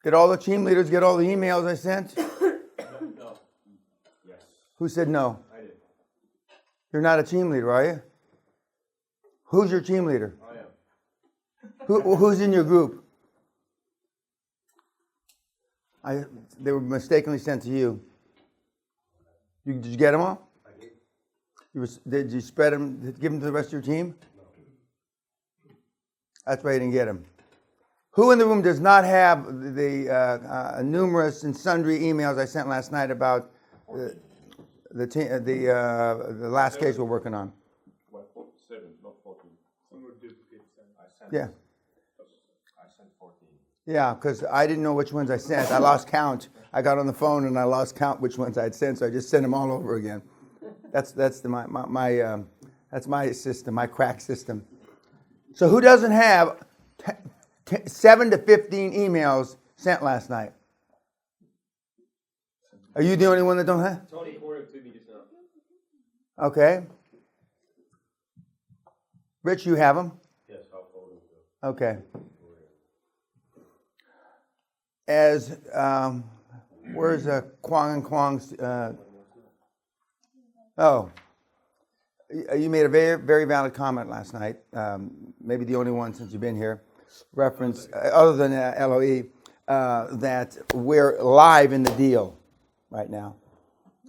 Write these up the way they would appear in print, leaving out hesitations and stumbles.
Did all the team leaders get all the emails I sent? No. Yes. Who said no? I did. You're not a team leader, are you? Who's your team leader? I am. Who's in your group? They were mistakenly sent to you. Did you get them all? I did. Did you spread them, give them to the rest of your team? No. That's why you didn't get them. Who in the room does not have the numerous and sundry emails I sent last night about the last case we're working on? What? 7, not 14. Some were duplicates. I sent. Yeah. I sent 14. Yeah, because I didn't know which ones I sent. I lost count. I got on the phone and I lost count which ones I'd sent, so I just sent them all over again. That's my system, my crack system. So who doesn't have 7 to 15 emails sent last night? Are you the only one that don't have? Tony forwarded to me just now. Okay. Rich, you have them? Yes, I'll forward them to. Okay. As where's Kwong and Kwong's? You made a very, very valid comment last night. Maybe the only one since you've been here. Reference other than LOE that we're live in the deal right now.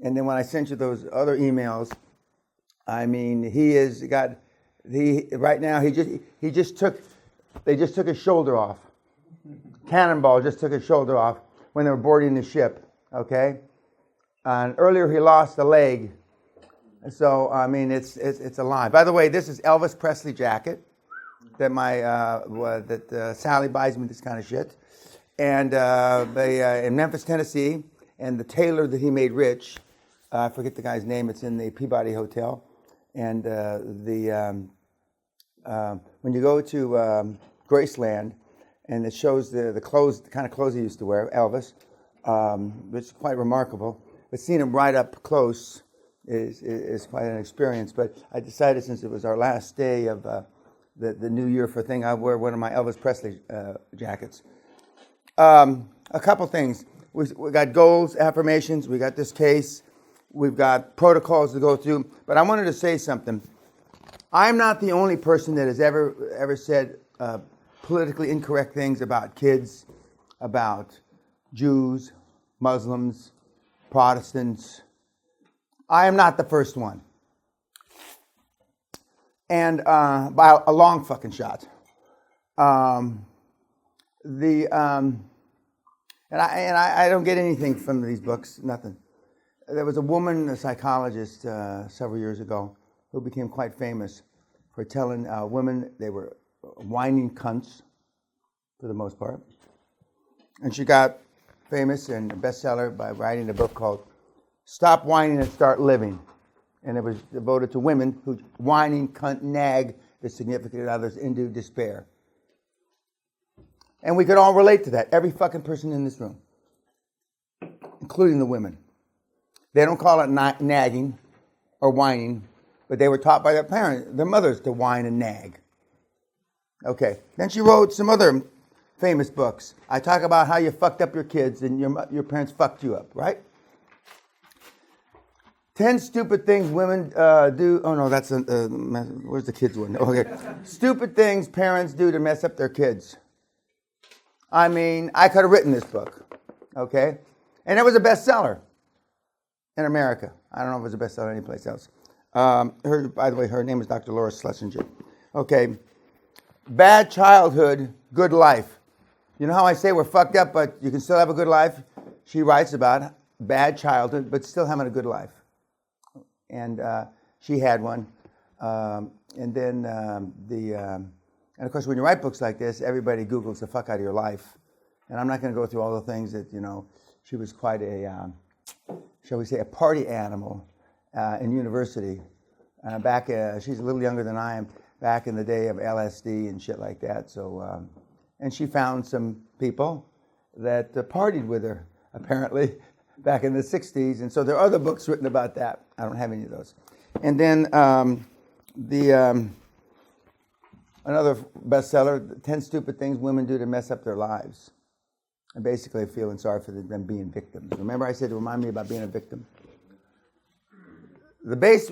And then when I sent you those other emails, I mean they just took his shoulder off. Cannonball just took his shoulder off when they were boarding the ship, okay? And earlier he lost a leg. So, I mean, it's a lie. By the way, this is Elvis Presley jacket that Sally buys me this kind of shit. And in Memphis, Tennessee, and the tailor that he made rich, I forget the guy's name, it's in the Peabody Hotel. And when you go to Graceland, and it shows the clothes, the kind of clothes he used to wear, Elvis, which is quite remarkable. But seeing him right up close is quite an experience. But I decided, since it was our last day of the New Year for thing, I wear one of my Elvis Presley jackets. A couple things. We got goals, affirmations. We got this case. We've got protocols to go through. But I wanted to say something. I'm not the only person that has ever said politically incorrect things about kids, about Jews, Muslims, Protestants. I am not the first one. And by a long fucking shot. And I don't get anything from these books, nothing. There was a woman, a psychologist, several years ago, who became quite famous for telling women they were whining cunts, for the most part. And she got famous and a bestseller by writing a book called Stop Whining and Start Living. And it was devoted to women who whining, cunt, nag their significant others into despair. And we could all relate to that, every fucking person in this room, including the women. They don't call it nagging or whining, but they were taught by their parents, their mothers, to whine and nag. Okay. Then she wrote some other famous books. I talk about how you fucked up your kids and your parents fucked you up, right? 10 stupid things women do. Oh no, that's where's the kids one? Okay. Stupid things parents do to mess up their kids. I mean, I could have written this book, okay? And it was a bestseller in America. I don't know if it was a bestseller anyplace else. By the way, her name is Dr. Laura Schlesinger. Okay. Bad childhood, good life. You know how I say we're fucked up, but you can still have a good life? She writes about bad childhood, but still having a good life. And she had one. And of course, when you write books like this, everybody Googles the fuck out of your life. And I'm not going to go through all the things that, she was quite a, shall we say, a party animal in university. She's a little younger than I am, back in the day of LSD and shit like that. So, and she found some people that partied with her, apparently, back in the 60s. And so there are other books written about that. I don't have any of those. And then another bestseller, 10 Stupid Things Women Do to Mess Up Their Lives. and basically feeling sorry for them being victims. Remember I said to remind me about being a victim? The base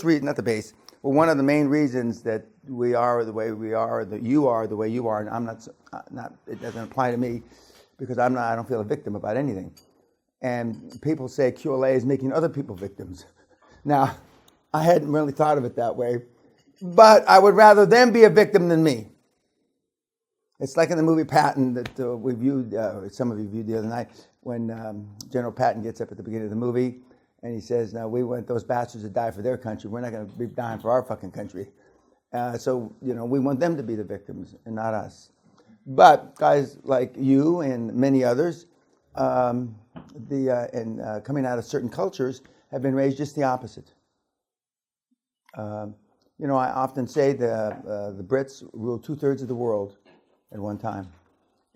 reason, not the base, well, one of the main reasons that we are the way we are, that you are the way you are, and I'm not, it doesn't apply to me because I don't feel a victim about anything. And people say QLA is making other people victims. Now, I hadn't really thought of it that way, but I would rather them be a victim than me. It's like in the movie Patton that we viewed, some of you viewed the other night, when General Patton gets up at the beginning of the movie and he says, "Now we want those bastards to die for their country. We're not going to be dying for our fucking country." So we want them to be the victims and not us. But guys like you and many others, coming out of certain cultures, have been raised just the opposite. I often say the Brits ruled 2/3 of the world at one time,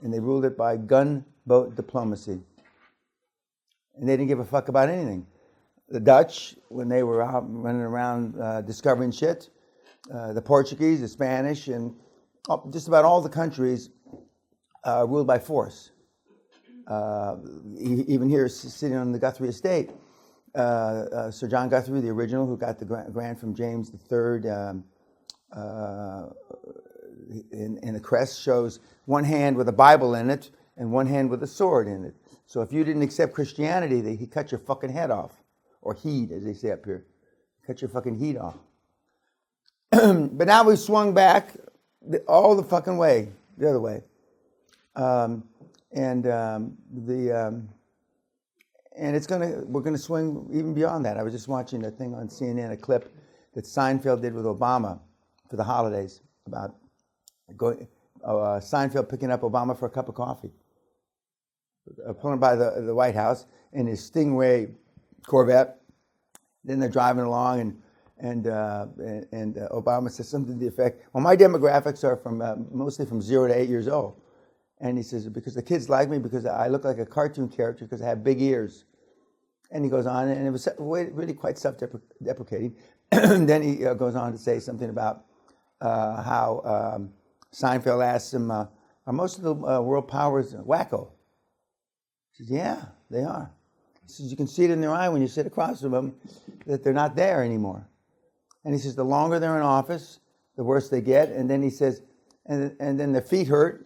and they ruled it by gunboat diplomacy, and they didn't give a fuck about anything. The Dutch, when they were out running around discovering shit, the Portuguese, the Spanish, and just about all the countries ruled by force. Even here, sitting on the Guthrie estate, Sir John Guthrie, the original, who got the grant from James III, in the crest shows one hand with a Bible in it and one hand with a sword in it. So if you didn't accept Christianity, he cut your fucking head off. Or heed, as they say up here. Cut your fucking heat off. But now we've swung back all the fucking way, the other way. And we're gonna swing even beyond that. I was just watching a thing on CNN, a clip that Seinfeld did with Obama for the holidays about Seinfeld picking up Obama for a cup of coffee, pulling by the White House in his Stingray Corvette. Then they're driving along, and Obama says something to the effect, "Well, my demographics are from mostly from 0 to 8 years old." And he says, "Because the kids like me because I look like a cartoon character because I have big ears." And he goes on, and it was really quite self-deprecating. Then he goes on to say something about how Seinfeld asks him, "Are most of the world powers wacko?" He says, "Yeah, they are." He says, "You can see it in their eye when you sit across from them that they're not there anymore." And he says, "The longer they're in office, the worse they get." And then he says, and then their feet hurt,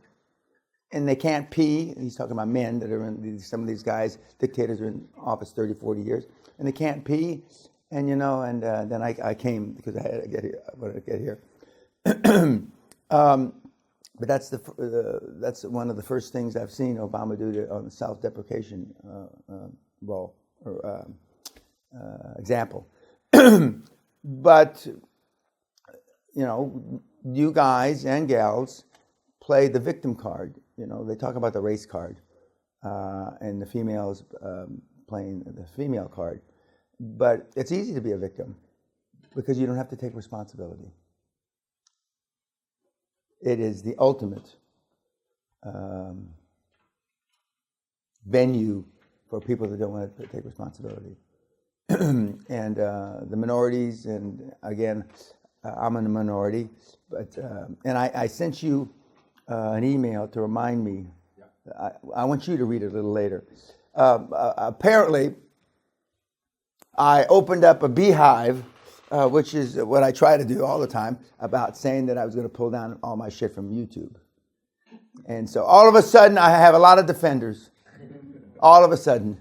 and they can't pee. And he's talking about men that are in some of these guys, dictators are in office 30, 40 years, and they can't pee. And then I came because I had to get here. I wanted to get here. But that's one of the first things I've seen Obama do on the self-deprecation role or example. But you guys and gals play the victim card. They talk about the race card, and the females playing the female card. But it's easy to be a victim because you don't have to take responsibility. It is the ultimate venue for people that don't want to take responsibility. And the minorities, and again, I'm in a minority, but and I sent you an email to remind me. Yeah. I want you to read it a little later. Apparently, I opened up a beehive, which is what I try to do all the time, about saying that I was going to pull down all my shit from YouTube. And so all of a sudden, I have a lot of defenders. All of a sudden,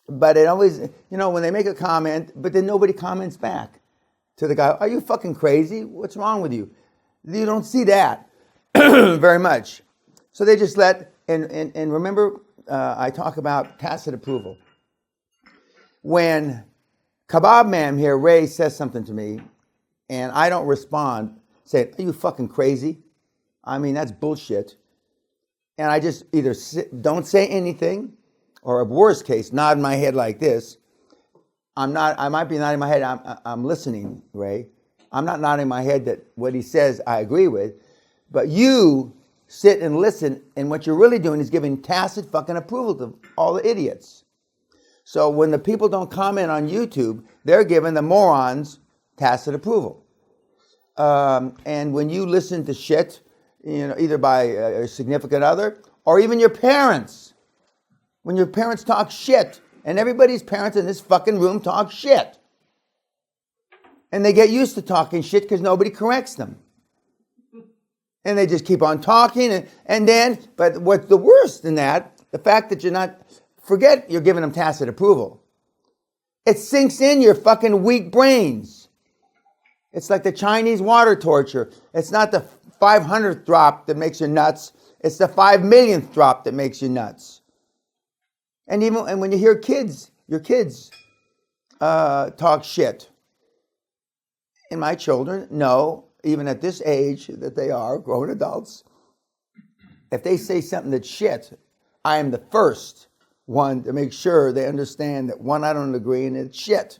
But it always, when they make a comment, but then nobody comments back to the guy, "Are you fucking crazy? What's wrong with you?" You don't see that very much. So they just and remember, I talk about tacit approval. When Kebab Man here, Ray, says something to me, and I don't respond, say, "Are you fucking crazy? I mean, that's bullshit." And I just either don't say anything, or worst case, nod my head like this. I might be nodding my head, I'm listening, Ray. I'm not nodding my head that what he says I agree with, but you sit and listen, and what you're really doing is giving tacit fucking approval to all the idiots. So when the people don't comment on YouTube, they're giving the morons tacit approval. And when you listen to shit, either by a significant other or even your parents. When your parents talk shit, and everybody's parents in this fucking room talk shit. And they get used to talking shit because nobody corrects them. And they just keep on talking. But what's the worst than that, the fact that forget you're giving them tacit approval. It sinks in your fucking weak brains. It's like the Chinese water torture. It's not the 500th drop that makes you nuts. It's the 5 millionth drop that makes you nuts. And when you hear your kids talk shit. And my children know, even at this age that they are grown adults, if they say something that's shit, I am the first one to make sure they understand that, one, I don't agree, and it's shit.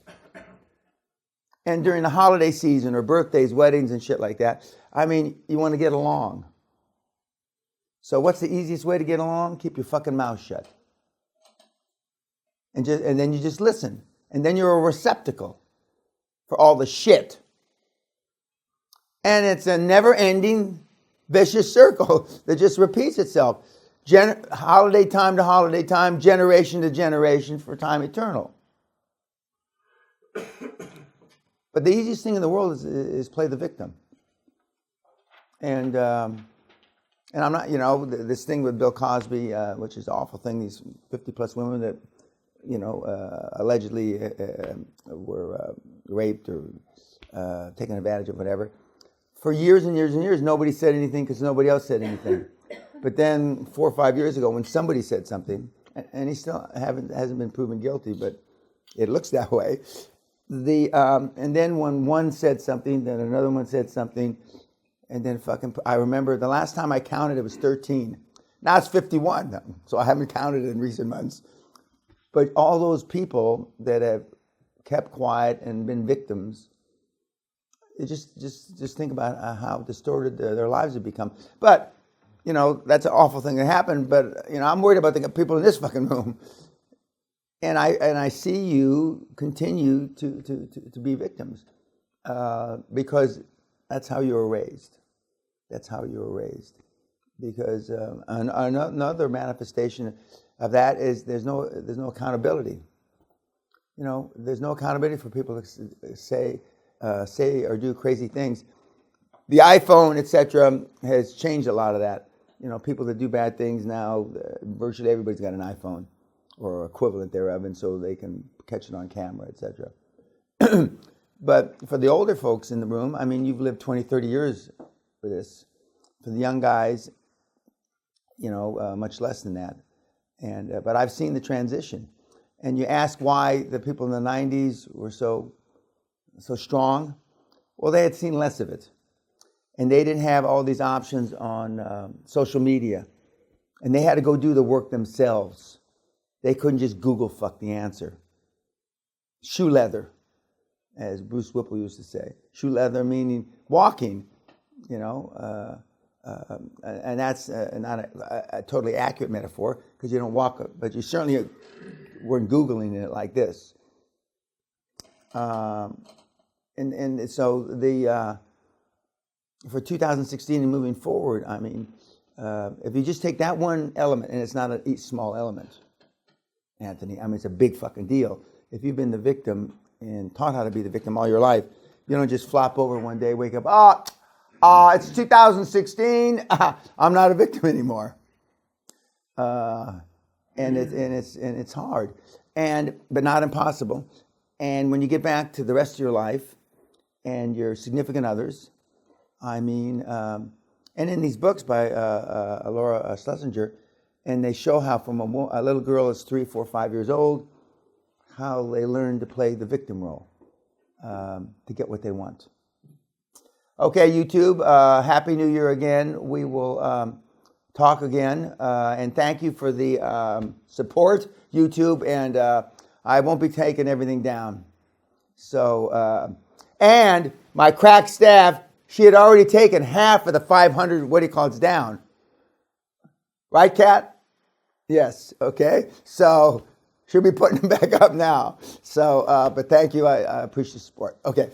And during the holiday season or birthdays, weddings and shit like that, you want to get along. So what's the easiest way to get along? Keep your fucking mouth shut. And then you just listen. And then you're a receptacle for all the shit. And it's a never-ending vicious circle that just repeats itself. Holiday time to holiday time, generation to generation, for time eternal. But the easiest thing in the world is play the victim. And I'm not, this thing with Bill Cosby, which is an awful thing, these 50-plus women that, allegedly were raped or taken advantage of, whatever. For years and years and years, nobody said anything because nobody else said anything. But then 4 or 5 years ago, when somebody said something, and he still hasn't been proven guilty, but it looks that way. And then when one said something, then another one said something, and then I remember the last time I counted, it was 13. Now it's 51, so I haven't counted in recent months. But all those people that have kept quiet and been victims, just think about how distorted their lives have become. But, that's an awful thing that happened. But, I'm worried about the people in this fucking room. And I see you continue to be victims because that's how you were raised. That's how you were raised. Because another manifestation of that is there's no accountability. There's no accountability for people to say or do crazy things. The iPhone, etc., has changed a lot of that. People that do bad things now, virtually everybody's got an iPhone or equivalent thereof, and so they can catch it on camera, etc. But for the older folks in the room, you've lived 20, 30 years with this. For the young guys, much less than that. But I've seen the transition. And you ask why the people in the 90s were so strong. Well, they had seen less of it. And they didn't have all these options on social media. And they had to go do the work themselves. They couldn't just Google fuck the answer. Shoe leather, as Bruce Whipple used to say. Shoe leather meaning walking, and that's not a totally accurate metaphor because you don't walk, but you certainly weren't Googling it like this. And so for 2016 and moving forward, if you just take that one element, and it's not a small element, Anthony, it's a big fucking deal. If you've been the victim and taught how to be the victim all your life, you don't just flop over one day, wake up, it's 2016, I'm not a victim anymore. And it's hard, but not impossible. And when you get back to the rest of your life and your significant others, and in these books by Laura Schlesinger, and they show how from a little girl is 3, 4, 5 years old, how they learn to play the victim role to get what they want. Okay, YouTube, Happy New Year again. We will talk again. And thank you for the support, YouTube. And I won't be taking everything down. So, and my crack staff, she had already taken half of the 500 down. Right, Kat? Yes, okay. So she'll be putting them back up now. So, but thank you. I appreciate the support. Okay.